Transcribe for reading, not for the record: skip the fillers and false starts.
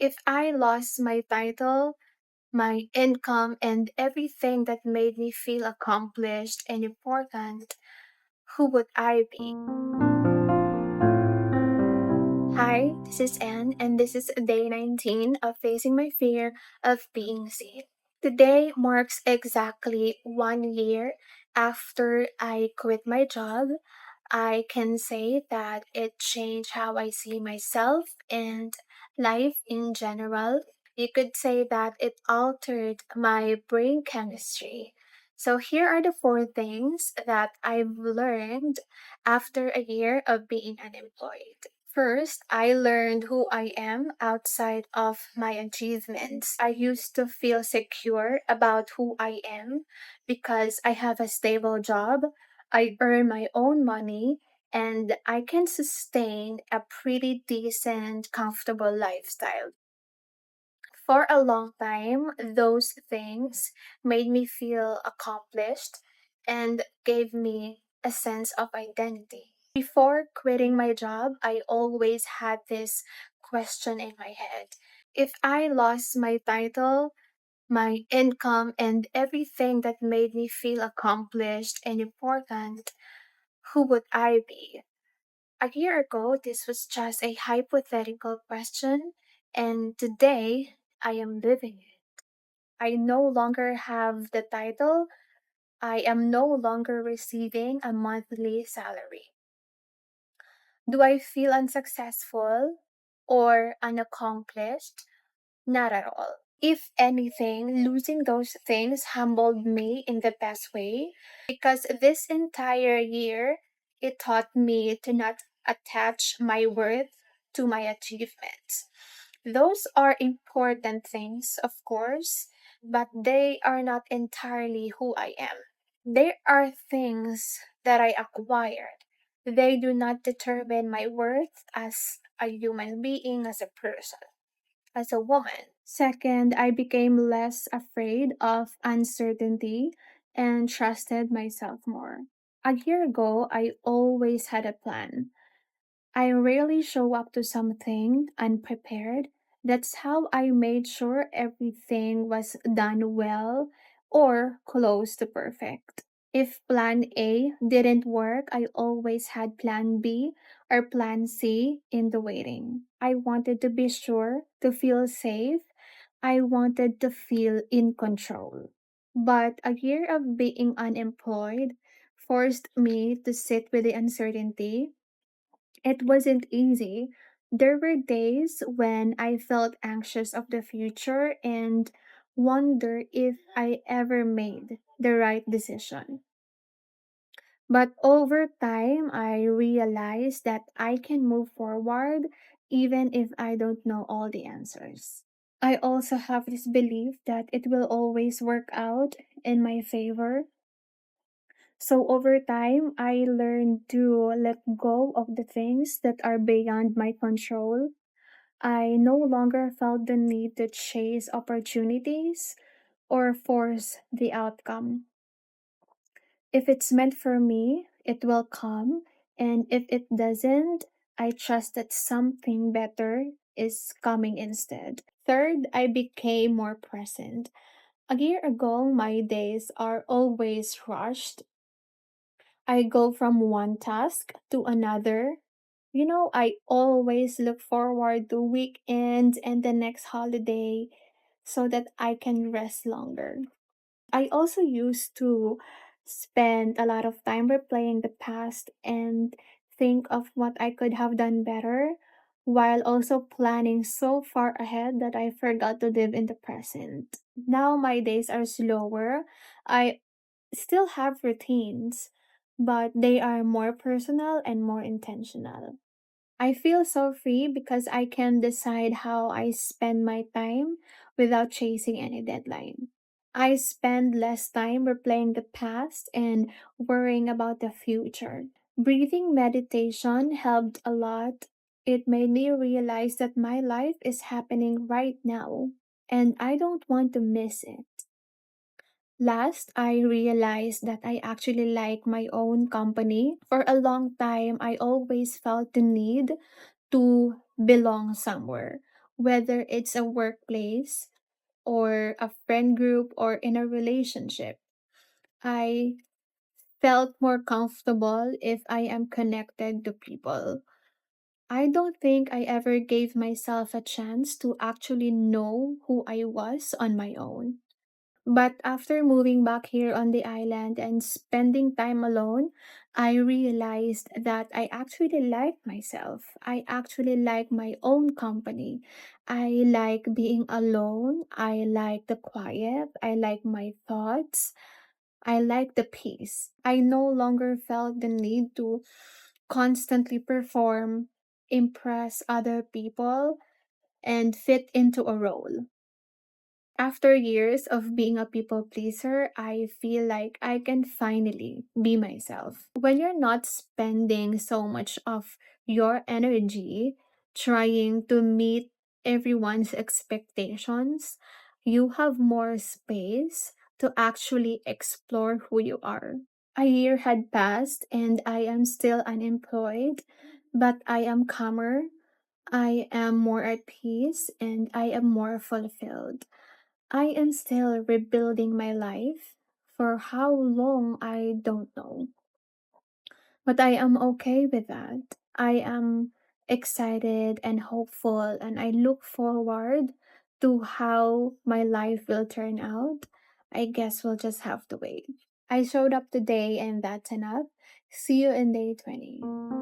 If I lost my title, my income, and everything that made me feel accomplished and important, who would I be? Hi, this is Anne, and this is day 19 of facing my fear of being seen. Today marks exactly 1 year after I quit my job. I can say that it changed how I see myself and life in general. You could say that it altered my brain chemistry. So, here are the four things that I've learned after a year of being unemployed. First, I learned who I am outside of my achievements. I used to feel secure about who I am because I have a stable job, I earn my own money, and I can sustain a pretty decent, comfortable lifestyle. For a long time, those things made me feel accomplished and gave me a sense of identity. Before quitting my job, I always had this question in my head. If I lost my title, my income, and everything that made me feel accomplished and important, who would I be? A year ago, this was just a hypothetical question, and today I am living it. I no longer have the title, I am no longer receiving a monthly salary. Do I feel unsuccessful or unaccomplished? Not at all. If anything, losing those things humbled me in the best way because this entire year it taught me to not attach my worth to my achievements. Those are important things, of course, but they are not entirely who I am. They are things that I acquired. They do not determine my worth as a human being, as a person, as a woman. Second, I became less afraid of uncertainty and trusted myself more. A year ago, I always had a plan. I rarely show up to something unprepared. That's how I made sure everything was done well or close to perfect. If plan A didn't work, I always had plan B or plan C in the waiting. I wanted to be sure, to feel safe. I wanted to feel in control. But a year of being unemployed forced me to sit with the uncertainty. It wasn't easy. There were days when I felt anxious of the future and wonder if I ever made the right decision. But over time, I realized that I can move forward even if I don't know all the answers. I also have this belief that it will always work out in my favor. So over time, I learned to let go of the things that are beyond my control. I no longer felt the need to chase opportunities or force the outcome. If it's meant for me, it will come. And if it doesn't, I trust that something better is coming instead. Third, I became more present. A year ago, my days are always rushed. I go from one task to another. I always look forward to weekends and the next holiday so that I can rest longer. I also used to spend a lot of time replaying the past and think of what I could have done better while also planning so far ahead that I forgot to live in the present. Now my days are slower. I still have routines, but they are more personal and more intentional. I feel so free because I can decide how I spend my time without chasing any deadline. I spend less time replaying the past and worrying about the future. Breathing meditation helped a lot. It made me realize that my life is happening right now and I don't want to miss it. Last, I realized that I actually like my own company. For a long time, I always felt the need to belong somewhere. whether it's a workplace or a friend group or in a relationship. I felt more comfortable if I am connected to people. I don't think I ever gave myself a chance to actually know who I was on my own. But after moving back here on the island and spending time alone, I realized that I actually like myself. I actually like my own company. I like being alone. I like the quiet. I like my thoughts. I like the peace. I no longer felt the need to constantly perform, impress other people, and fit into a role. After years of being a people pleaser, I feel like I can finally be myself. When you're not spending so much of your energy trying to meet everyone's expectations, you have more space to actually explore who you are. A year had passed and I am still unemployed, but I am calmer, I am more at peace, and I am more fulfilled. I am still rebuilding my life. For how long, I don't know. But I am okay with that. I am excited and hopeful, and I look forward to how my life will turn out. I guess we'll just have to wait. I showed up today, and that's enough. See you in day 20.